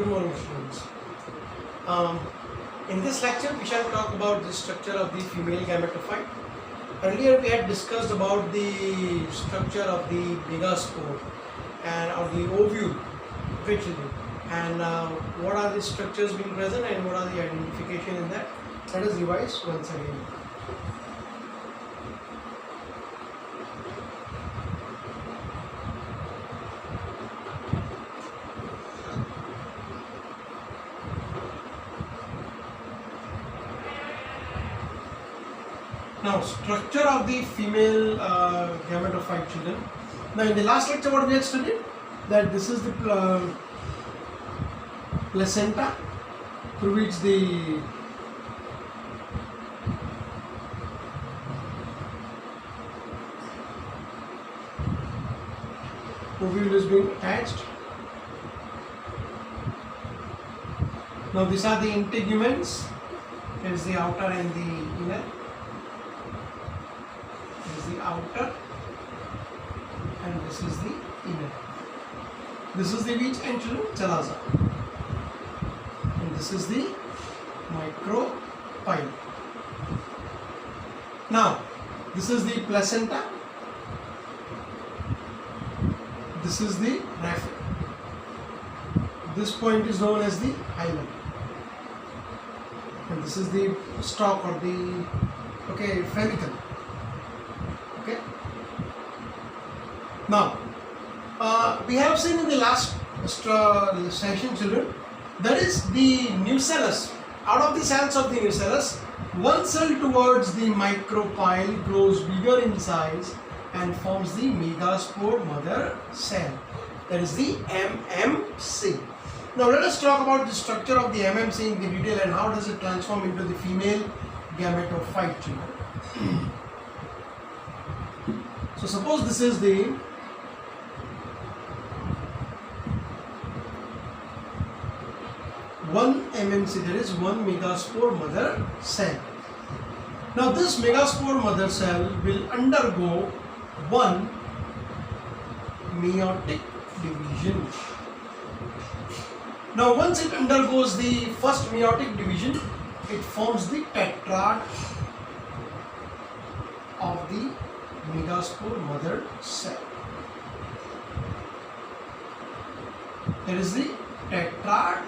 Good morning, students. In this lecture, we shall talk about the structure of the female gametophyte. Earlier, we had discussed about the structure of the megaspore and of the ovule, eventually, and what are the structures being present and what are the identification in that. Let us revise once again. Now, structure of the female gametophyte, children. Now, in the last lecture, what we had studied, that this is the placenta through which the ovule is being attached. Now, these are the integuments. Here is the outer and the inner. The outer and this is the inner. This is the which end, children? Chalaza. And this is the micropyle. Now, this is the placenta. This is the raphe. This point is known as the hilum. And this is the stalk or the follicle. Okay. Now, we have seen in the last session, children, there is the nucellus. Out of the cells of the nucellus, one cell towards the micropyle grows bigger in size and forms the megaspore mother cell. That is the MMC. Now, let us talk about the structure of the MMC in the detail and how does it transform into the female gametophyte, children. So suppose this is the one MMC, that is one megaspore mother cell. Now this megaspore mother cell will undergo one meiotic division. Now once it undergoes the first meiotic division, it forms the tetrad of the megaspore mother cell. There is the tetrad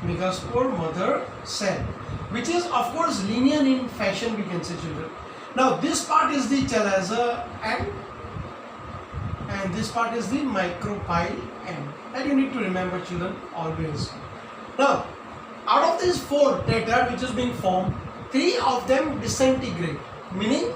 megaspore mother cell, which is of course linear in fashion, we can say, children. Now this part is the chalaza end and this part is the micropyle end. That you need to remember, children, always. Now out of these four tetrad which is being formed, three of them disintegrate, meaning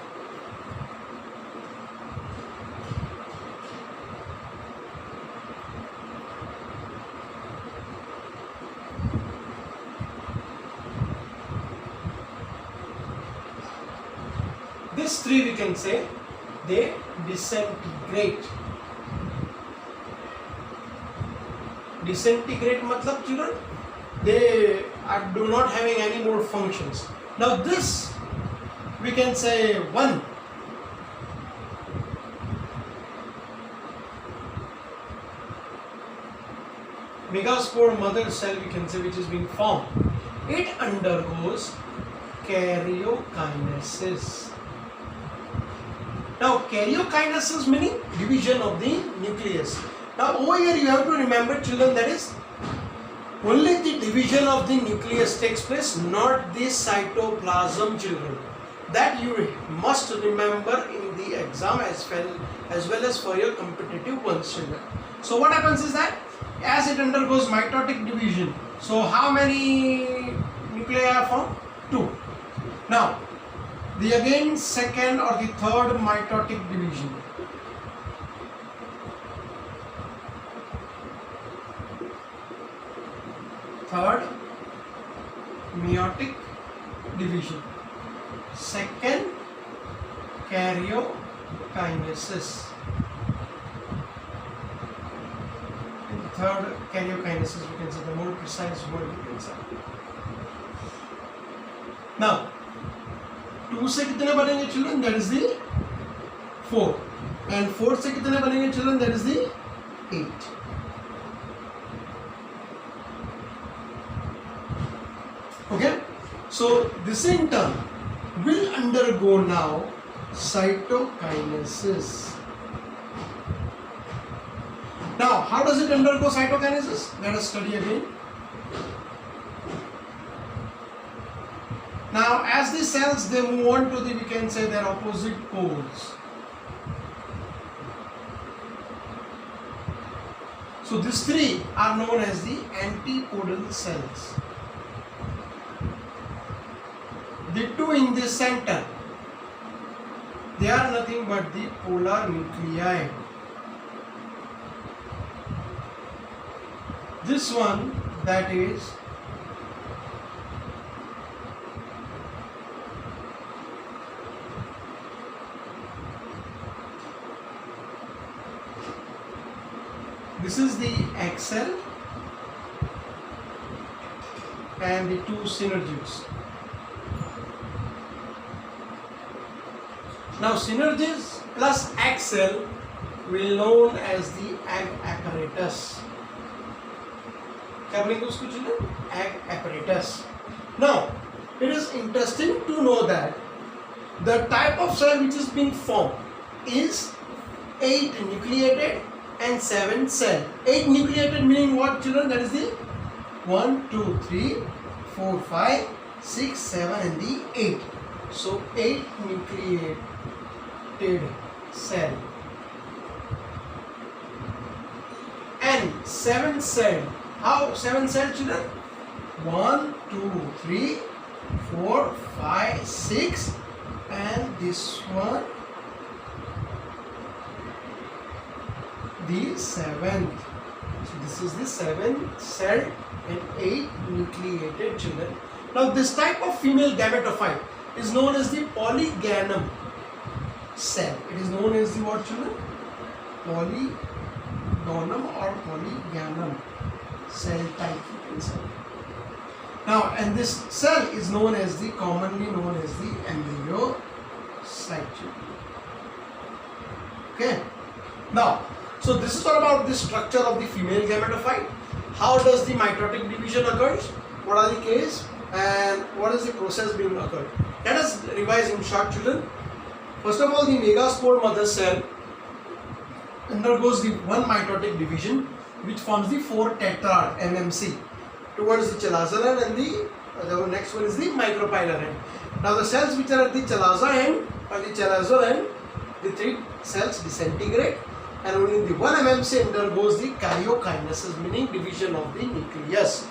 these three, we can say, they disintegrate. Disintegrate matlab, children, they do not having any more functions. Now this, we can say, one megaspore mother cell, we can say, which is being formed, it undergoes karyokinesis. Now karyokinesis meaning division of the nucleus. Now over here you have to remember, children, that is only the division of the nucleus takes place, not the cytoplasm, children. That you must remember in the exam as well as for your competitive ones, children. So what happens is that as it undergoes mitotic division, so how many nuclei are formed? 2. Now the again second or the third mitotic division. Third meiotic division. Second karyokinesis. And third karyokinesis, we can say, the more precise word we can say. Now 2 से कितने बनेंगे, children? That is the 4. And 4 से कितने बनेंगे, children? That is the 8. So this in turn will undergo now cytokinesis. Now, how does it undergo cytokinesis? Let us study again. Now, as the cells they move on to the, we can say, their opposite poles. So these three are known as the antipodal cells. The two in the center, they are nothing but the polar nuclei. This one, that is the axle and the two synergies. Now synergies plus axle will known as the egg apparatus. Egg apparatus. Now it is interesting to know that the type of cell which is being formed is 8 nucleated and 7 cell. 8 nucleated meaning what, children? That is the 1, 2, 3, 4, 5, 6, 7 and the 8. So 8 nucleated cell and 7 cell. How 7 cell, children? 1, 2, 3, 4, 5, 6 and this one the 7th. So this is the 7th cell and 8 nucleated, children. Now this type of female gametophyte is known as the polygamous cell. It is known as the what, children? Polygonum or polygamous cell type, you can say. Now, and this cell is known as the, commonly known as the embryocyte. Okay. Now, so this is all about the structure of the female gametophyte. How does the mitotic division occurs? What are the cases and what is the process being occurred? Let us revise in short, children. First of all, the megaspore mother cell undergoes the one mitotic division which forms the 4 tetrad MMC towards the chalaza end, and the next one is the micropylar end. Now the cells which are at the chalaza end or the chalaza end, the 3 cells disintegrate and only the 1 MMC undergoes the karyokinesis, meaning division of the nucleus.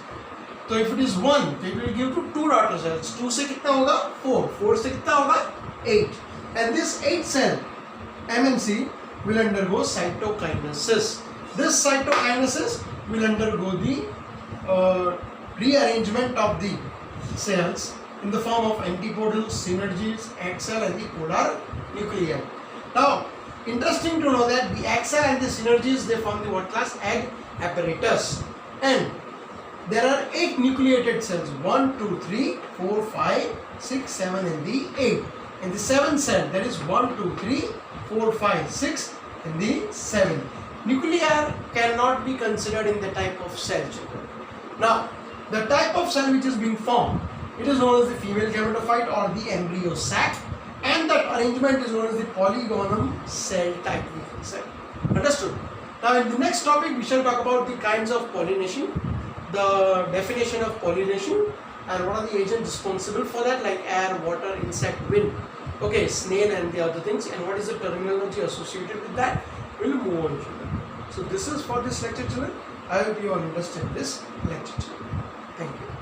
So if it is 1, it will give to 2 daughter cells. 2 से कितना होगा? 4. 4 से कितना होगा? 8. And this 8 cell MMC will undergo cytokinesis. This cytokinesis will undergo the rearrangement of the cells in the form of antipodal, synergies, axle and the polar nuclei. Now, interesting to know that the axle and the synergies, they form the what class? Egg apparatus. And there are 8 nucleated cells. 1, 2, 3, 4, 5, 6, 7 and the 8. And the 7th cell, that is 1, 2, 3, 4, 5, 6 and the 7. Nuclei cannot be considered in the type of cell, children. Now, the type of cell which is being formed, it is known as the female gametophyte or the embryo sac, and that arrangement is known as the polygonum cell type, we can say. Understood? Now, in the next topic, we shall talk about the kinds of pollination, the definition of pollination, and what are the agents responsible for that, like air, water, insect, wind, okay, snail and the other things, and what is the terminology associated with that. We'll move on, children. So this is for this lecture, children. I hope you all understand this lecture, children. Thank you.